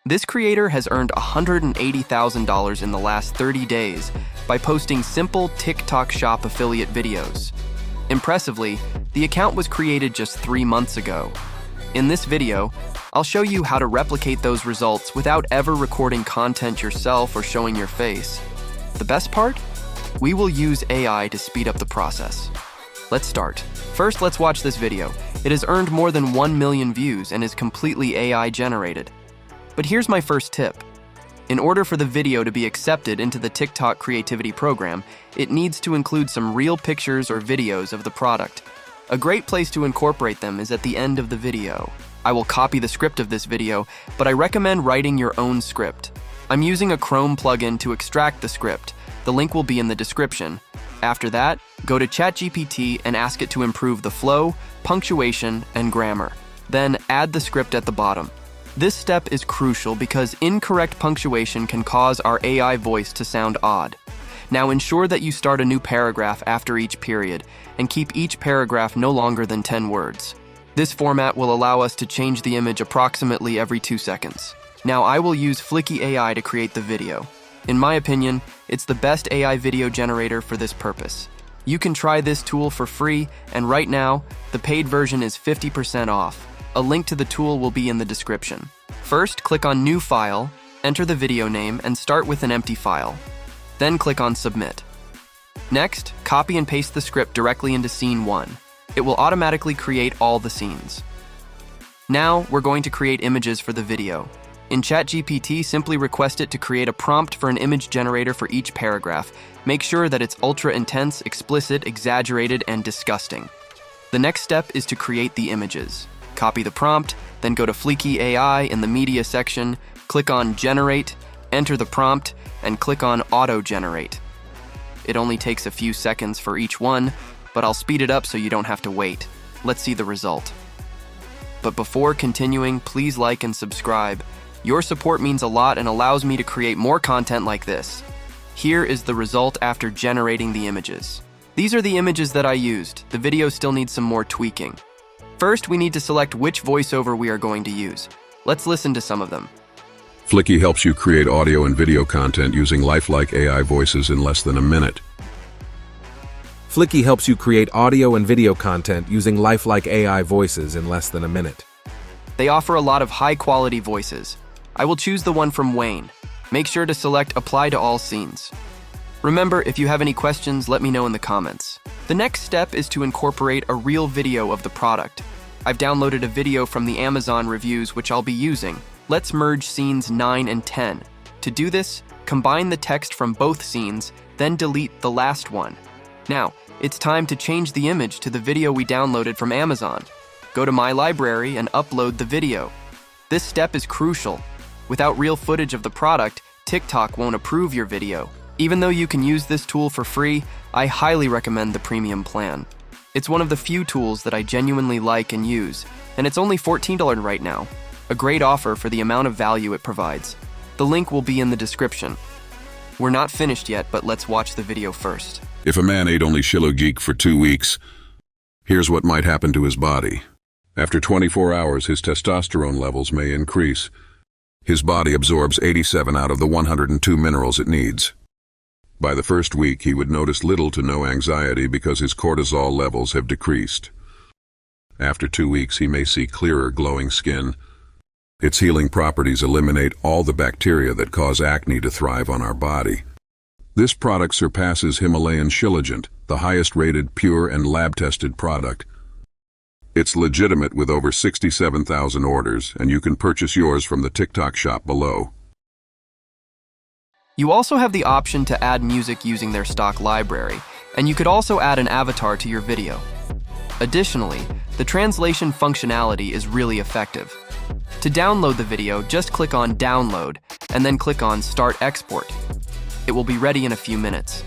This creator has earned $180,000 in the last 30 days by posting simple TikTok Shop affiliate videos. Impressively, the account was created just 3 months ago. In this video, I'll show you how to replicate those results without ever recording content yourself or showing your face. The best part? We will use AI to speed up the process. Let's start. First, let's watch this video. It has earned more than 1 million views and is completely AI generated. But here's my first tip. In order for the video to be accepted into the TikTok creativity program, it needs to include some real pictures or videos of the product. A great place to incorporate them is at the end of the video. I will copy the script of this video, but I recommend writing your own script. I'm using a Chrome plugin to extract the script. The link will be in the description. After that, go to ChatGPT and ask it to improve the flow, punctuation, and grammar. Then add the script at the bottom. This step is crucial because incorrect punctuation can cause our AI voice to sound odd. Now ensure that you start a new paragraph after each period and keep each paragraph no longer than 10 words. This format will allow us to change the image approximately every 2 seconds. Now I will use Fliki AI to create the video. In my opinion, it's the best AI video generator for this purpose. You can try this tool for free, and right now, the paid version is 50% off. A link to the tool will be in the description. First, click on New File, enter the video name, and start with an empty file. Then click on Submit. Next, copy and paste the script directly into Scene 1. It will automatically create all the scenes. Now, we're going to create images for the video. In ChatGPT, simply request it to create a prompt for an image generator for each paragraph. Make sure that it's ultra intense, explicit, exaggerated, and disgusting. The next step is to create the images. Copy the prompt, then go to Fliki AI in the Media section, click on Generate, enter the prompt, and click on Auto Generate. It only takes a few seconds for each one, but I'll speed it up so you don't have to wait. Let's see the result. But before continuing, please like and subscribe. Your support means a lot and allows me to create more content like this. Here is the result after generating the images. These are the images that I used. The video still needs some more tweaking. First, we need to select which voiceover we are going to use. Let's listen to some of them. Fliki helps you create audio and video content using lifelike AI voices in less than a minute. Fliki helps you create audio and video content using lifelike AI voices in less than a minute. They offer a lot of high-quality voices. I will choose the one from Wayne. Make sure to select Apply to all scenes. Remember, if you have any questions, let me know in the comments. The next step is to incorporate a real video of the product. I've downloaded a video from the Amazon reviews which I'll be using. Let's merge scenes 9 and 10. To do this, combine the text from both scenes, then delete the last one. Now, it's time to change the image to the video we downloaded from Amazon. Go to My Library and upload the video. This step is crucial. Without real footage of the product, TikTok won't approve your video. Even though you can use this tool for free, I highly recommend the premium plan. It's one of the few tools that I genuinely like and use, and it's only $14 right now. A great offer for the amount of value it provides. The link will be in the description. We're not finished yet, but let's watch the video first. If a man ate only Shillo Geek for 2 weeks, here's what might happen to his body. After 24 hours, his testosterone levels may increase. His body absorbs 87 out of the 102 minerals it needs. By the first week, he would notice little to no anxiety because his cortisol levels have decreased. After 2 weeks, he may see clearer, glowing skin. Its healing properties eliminate all the bacteria that cause acne to thrive on our body. This product surpasses Himalayan Shilajit, the highest-rated, pure, and lab-tested product. It's legitimate with over 67,000 orders, and you can purchase yours from the TikTok shop below. You also have the option to add music using their stock library, and you could also add an avatar to your video. Additionally, the translation functionality is really effective. To download the video, just click on Download, and then click on Start Export. It will be ready in a few minutes.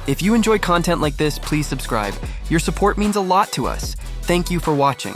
If you enjoy content like this, please subscribe. Your support means a lot to us. Thank you for watching.